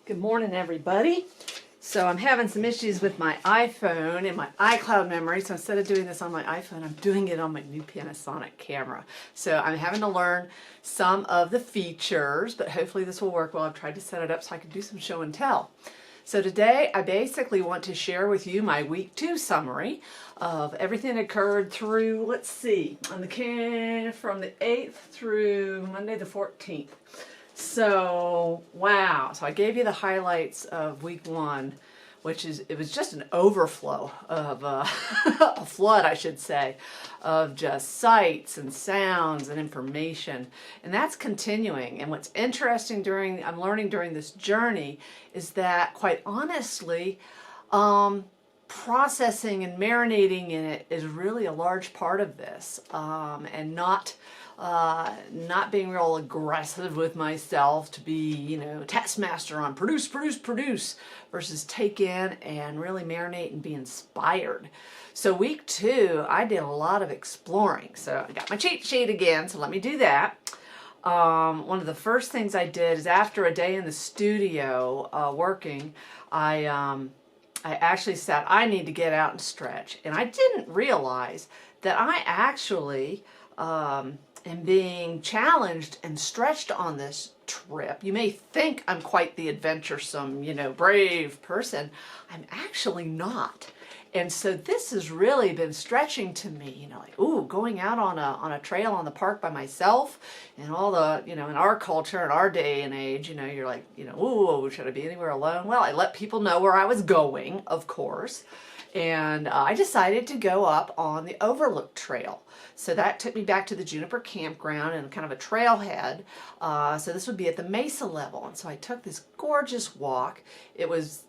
Good morning, everybody. So I'm having some issues with my iPhone and my iCloud memory, so instead of doing this on my iPhone, I'm doing it on my new Panasonic camera. So I'm having to learn some of the features, but hopefully this will work well. I've tried to set it up so I can do some show and tell. So today I basically want to share with you my week 2 summary of everything that occurred through, let's see, from the 8th through Monday the 14th. So, wow. So I gave you the highlights of week 1, it was just an overflow of, a flood, I should say, of just sights and sounds and information. And that's continuing. And what's interesting I'm learning during this journey is that, quite honestly, processing and marinating in it is really a large part of this, and not being real aggressive with myself to be, taskmaster on produce versus take in and really marinate and be inspired. So week 2, I did a lot of exploring. So I got my cheat sheet again, so let me do that. One of the first things I did is, after a day in the studio working, I actually said, I need to get out and stretch. And I didn't realize that I actually am being challenged and stretched on this trip. You may think I'm quite the adventuresome, brave person. I'm actually not. And so this has really been stretching to me, going out on a trail on the park by myself, and all the, in our culture, in our day and age, you're like, ooh, should I be anywhere alone? Well, I let people know where I was going, of course, and I decided to go up on the Overlook Trail. So that took me back to the Juniper Campground and kind of a trailhead. So this would be at the mesa level. And so I took this gorgeous walk. It was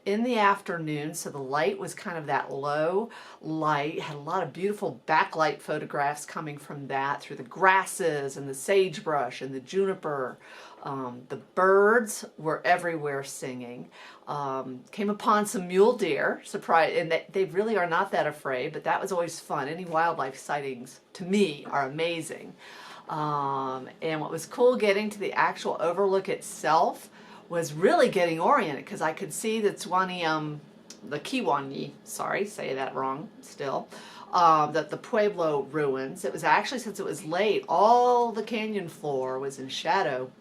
in the afternoon, so the light was kind of that low light. Had a lot of beautiful backlight photographs coming from that, through the grasses and the sagebrush and the juniper. The birds were everywhere singing. Came upon some mule deer, surprise, and they really are not that afraid, but that was always fun. Any wildlife sightings, to me, are amazing. And what was cool getting to the actual overlook itself was really getting oriented, because I could see the Kiwanyi, sorry, say that wrong still, the Pueblo ruins. It was actually, since it was late, all the canyon floor was in shadow,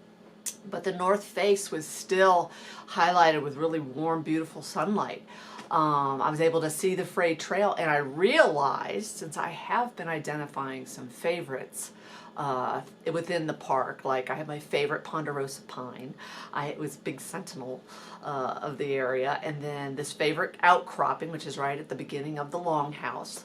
but the north face was still highlighted with really warm, beautiful sunlight. I was able to see the Frey Trail, and I realized, since I have been identifying some favorites within the park, like I have my favorite Ponderosa pine. It was big sentinel of the area, and then this favorite outcropping, which is right at the beginning of the longhouse.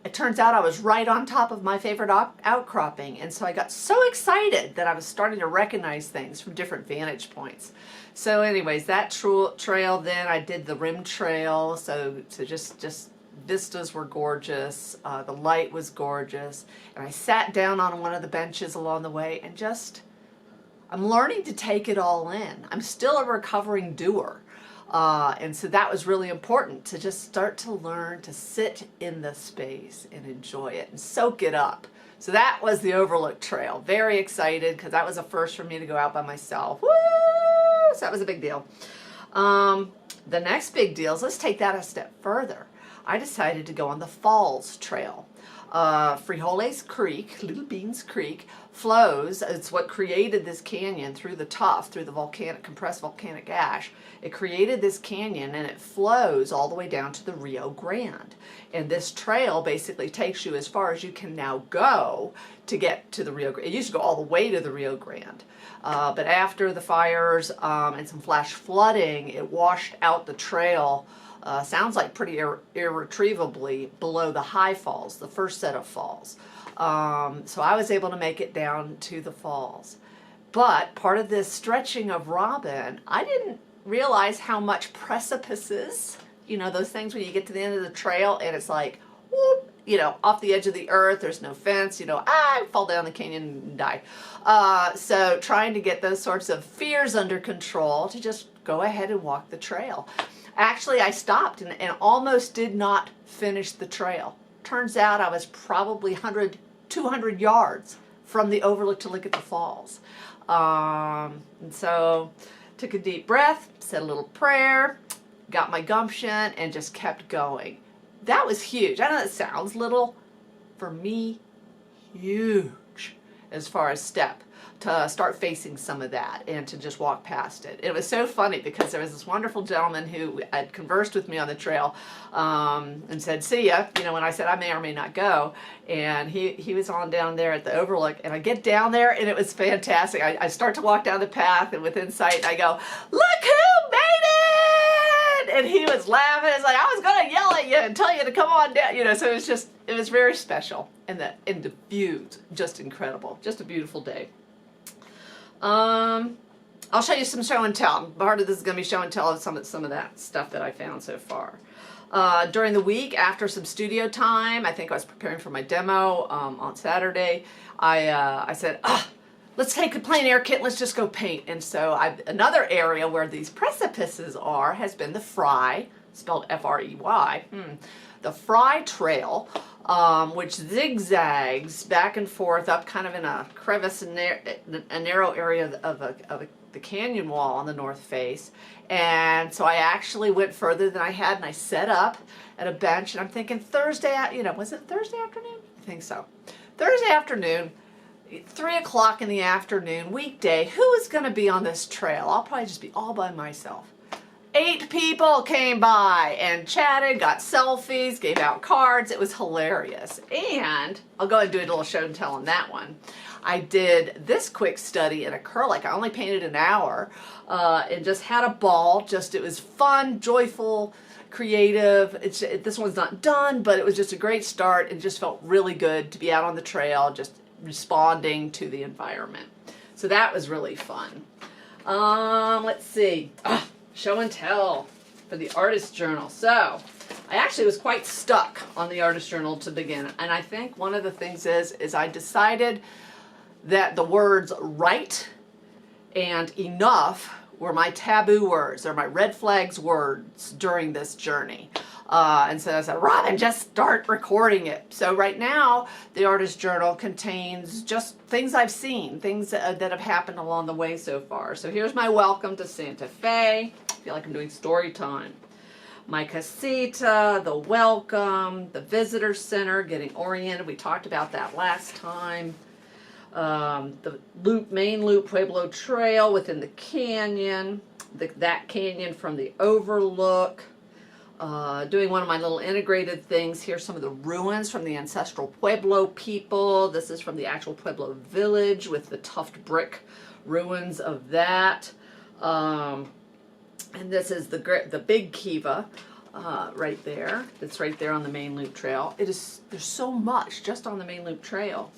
It turns out I was right on top of my favorite outcropping, and so I got so excited that I was starting to recognize things from different vantage points. So anyways, that trail, then I did the rim trail, so just vistas were gorgeous, the light was gorgeous, and I sat down on one of the benches along the way and I'm learning to take it all in. I'm still a recovering doer. And so that was really important, to just start to learn to sit in the space and enjoy it and soak it up. So that was the Overlook Trail. Very excited, because that was a first for me to go out by myself. Woo! So that was a big deal. The next big deal is, let's take that a step further. I decided to go on the Falls Trail. Frijoles Creek, Little Beans Creek, flows. It's what created this canyon through the tuff, through the compressed volcanic ash. It created this canyon, and it flows all the way down to the Rio Grande. And this trail basically takes you as far as you can now go to get to the Rio Grande. It used to go all the way to the Rio Grande. But after the fires and some flash flooding, it washed out the trail. Sounds like pretty irretrievably below the high falls, the first set of falls. So I was able to make it down to the falls. But part of this stretching of Robin, I didn't realize how much precipices, those things when you get to the end of the trail and it's like, whoop, off the edge of the earth, there's no fence, I fall down the canyon and die. So trying to get those sorts of fears under control, to just go ahead and walk the trail. Actually, I stopped and almost did not finish the trail. Turns out I was probably 200 yards from the overlook to look at the falls. And so took a deep breath, said a little prayer, got my gumption, and just kept going. That was huge. I know that sounds little. For me, huge as far as step to start facing some of that and to just walk past it. It was so funny because there was this wonderful gentleman who had conversed with me on the trail and said, see ya, you know, when I said I may or may not go. And he was on down there at the overlook, and I get down there and it was fantastic. I start to walk down the path, and within sight and I go, look who made it! And he was laughing. It's like, I was going to yell at you and tell you to come on down. You know, so it was very special. And the views, just incredible. Just a beautiful day. I'll show you some show and tell. Part of this is going to be show and tell of some of that stuff that I found so far. During the week, after some studio time, I think I was preparing for my demo on Saturday, I said, let's take a plein air kit and let's just go paint. And so another area where these precipices are has been the Fry, spelled F-R-E-Y, the Fry Trail, which zigzags back and forth up kind of in a crevice, a narrow area of the canyon wall on the north face. And so I actually went further than I had, and I set up at a bench, and I'm thinking Thursday, you know, was it Thursday afternoon? I think so. Thursday afternoon, 3 o'clock in the afternoon, weekday, who is going to be on this trail? I'll probably just be all by myself. 8 people came by and chatted, got selfies, gave out cards. It was hilarious. And I'll go and do a little show and tell on that one. I did this quick study in acrylic. I only painted an hour and just had a ball. It was fun, joyful, creative. This one's not done, but it was just a great start and just felt really good to be out on the trail, just responding to the environment. So that was really fun. Let's see. Show and tell for the Artist Journal. So I actually was quite stuck on the Artist Journal to begin, and I think one of the things is I decided that the words right and enough were my taboo words, or my red flags words during this journey. And so I said, Robin, just start recording it. So right now, the Artist Journal contains just things I've seen, things that have happened along the way so far. So here's my welcome to Santa Fe. I feel like I'm doing story time. My casita, the welcome, the visitor center, getting oriented. We talked about that last time. The main loop Pueblo Trail within the canyon, that canyon from the overlook. Doing one of my little integrated things here, some of the ruins from the ancestral Pueblo people. This is from the actual Pueblo village with the tuffed brick ruins of that. And this is the big kiva right there. It's right there on the main loop trail. There's so much just on the main loop trail.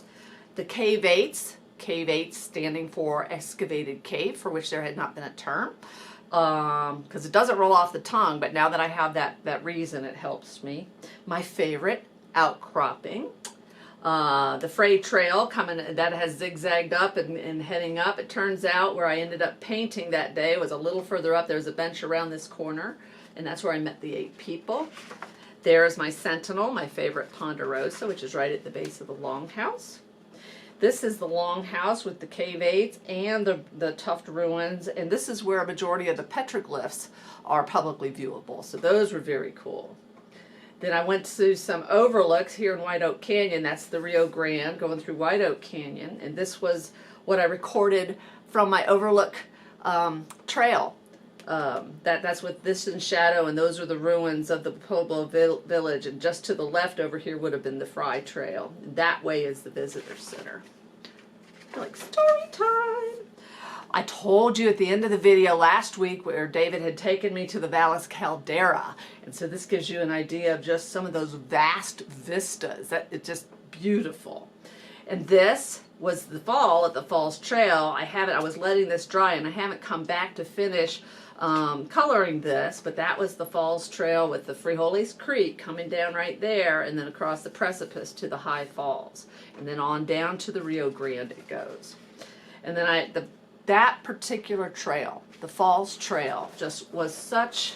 The cave eights standing for excavated cave, for which there had not been a term. Because it doesn't roll off the tongue, but now that I have that reason, it helps me. My favorite, outcropping. The Fray Trail that has zigzagged up and heading up. It turns out where I ended up painting that day was a little further up. There's a bench around this corner, and that's where I met the 8 people. There's my Sentinel, my favorite Ponderosa, which is right at the base of the Longhouse. This is the Longhouse with the cave eights and the tuffed ruins, and this is where a majority of the petroglyphs are publicly viewable. So those were very cool. Then I went to some overlooks here in White Oak Canyon. That's the Rio Grande going through White Oak Canyon, and this was what I recorded from my overlook trail. That's with this in shadow, and those are the ruins of the Pueblo village, and just to the left over here would have been the Fry Trail. That way is the visitor center. Like story time. I told you at the end of the video last week where David had taken me to the Valles Caldera, and so this gives you an idea of just some of those vast vistas. It's just beautiful. And this was the fall at the Falls Trail. I was letting this dry, and I haven't come back to finish coloring this, but that was the Falls Trail with the Frijoles Creek coming down right there, and then across the precipice to the high falls, and then on down to the Rio Grande it goes. And then that particular trail, the Falls Trail, just was such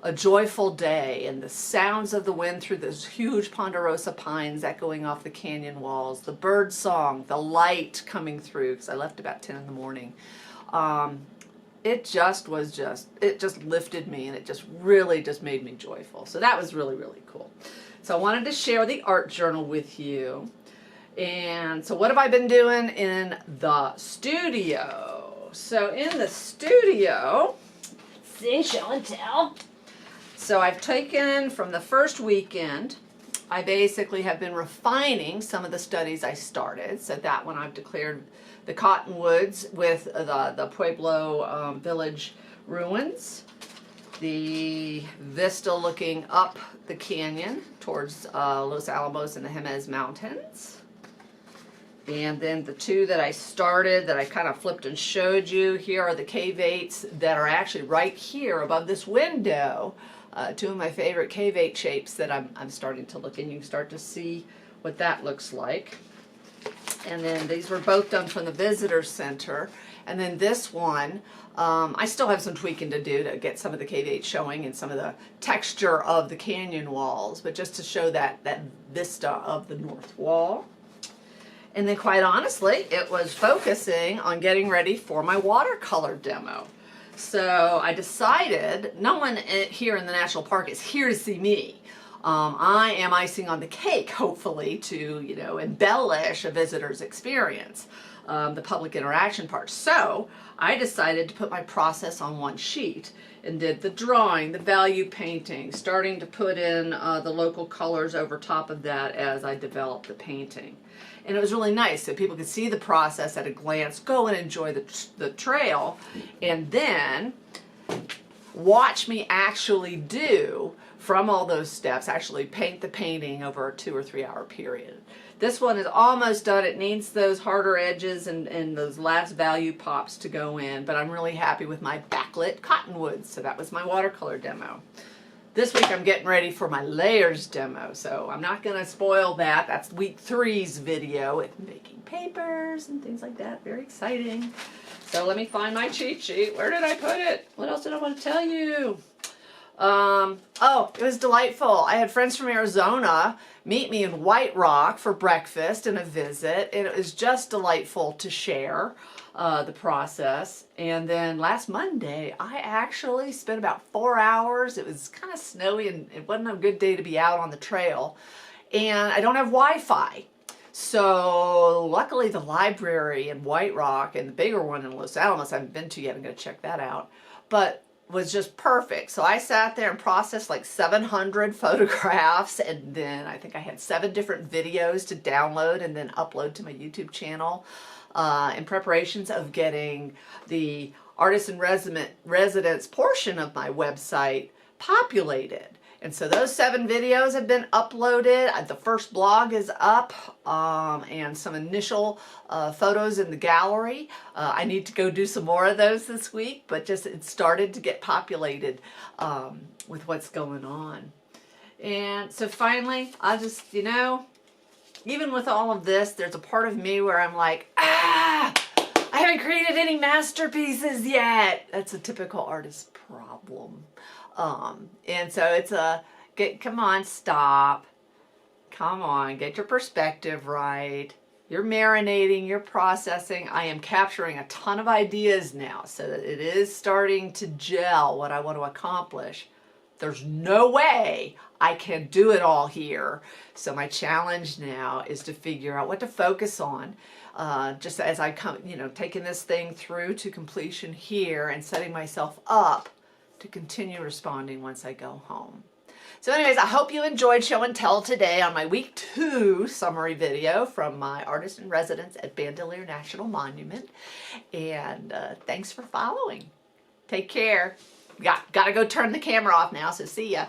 a joyful day, and the sounds of the wind through those huge ponderosa pines echoing off the canyon walls, the bird song, the light coming through, because I left about 10 in the morning. it just lifted me, and it just really just made me joyful. So that was really, really cool. So I wanted to share the art journal with you. And so what have I been doing in the studio? So in the studio, see, show and tell. So I've taken from the first weekend, I basically have been refining some of the studies I started. So that one I've declared the Cottonwoods with the Pueblo Village ruins, the vista looking up the canyon towards Los Alamos and the Jemez Mountains. And then the two that I started that I kind of flipped and showed you, here are the cave 8s that are actually right here above this window. Two of my favorite cave 8 shapes that I'm starting to look in. You can start to see what that looks like. And then these were both done from the visitor center. And then this one, I still have some tweaking to do to get some of the cave 8 showing and some of the texture of the canyon walls, but just to show that vista of the north wall. And then quite honestly, it was focusing on getting ready for my watercolor demo. So I decided, no one here in the national park is here to see me. I am icing on the cake, hopefully, to, you know, embellish a visitor's experience, the public interaction part. So I decided to put my process on one sheet and did the drawing, the value painting, starting to put in the local colors over top of that as I developed the painting. And it was really nice so people could see the process at a glance, go and enjoy the trail, and then watch me actually do, from all those steps, actually paint the painting over a 2 or 3 hour period. This one is almost done. It needs those harder edges and those last value pops to go in, but I'm really happy with my backlit cottonwoods. So that was my watercolor demo. This week I'm getting ready for my layers demo, so I'm not going to spoil that. That's week 3's video with making papers and things like that. Very exciting. So let me find my cheat sheet. Where did I put it? What else did I want to tell you? Oh, it was delightful. I had friends from Arizona meet me in White Rock for breakfast and a visit, and it was just delightful to share the process. And then last Monday, I actually spent about 4 hours. It was kind of snowy and it wasn't a good day to be out on the trail. And I don't have Wi-Fi. So luckily the library in White Rock and the bigger one in Los Alamos I haven't been to yet, I'm going to check that out, but was just perfect. So I sat there and processed like 700 photographs, and then I think I had 7 different videos to download and then upload to my YouTube channel in preparations of getting the artist in residence portion of my website populated. And so those 7 videos have been uploaded. The first blog is up, and some initial photos in the gallery. I need to go do some more of those this week, but just it started to get populated with what's going on. And so finally, I just, you know, even with all of this, there's a part of me where I'm like, I haven't created any masterpieces yet. That's a typical artist problem. And so it's come on, stop. Come on, get your perspective right. You're marinating, you're processing. I am capturing a ton of ideas now, so that it is starting to gel what I want to accomplish. There's no way I can do it all here. So my challenge now is to figure out what to focus on. Just as I come, you know, taking this thing through to completion here and setting myself up to continue responding once I go home. So anyways, I hope you enjoyed show and tell today on my week 2 summary video from my artist in residence at Bandelier National Monument. And thanks for following. Take care. Got to go turn the camera off now, so see ya.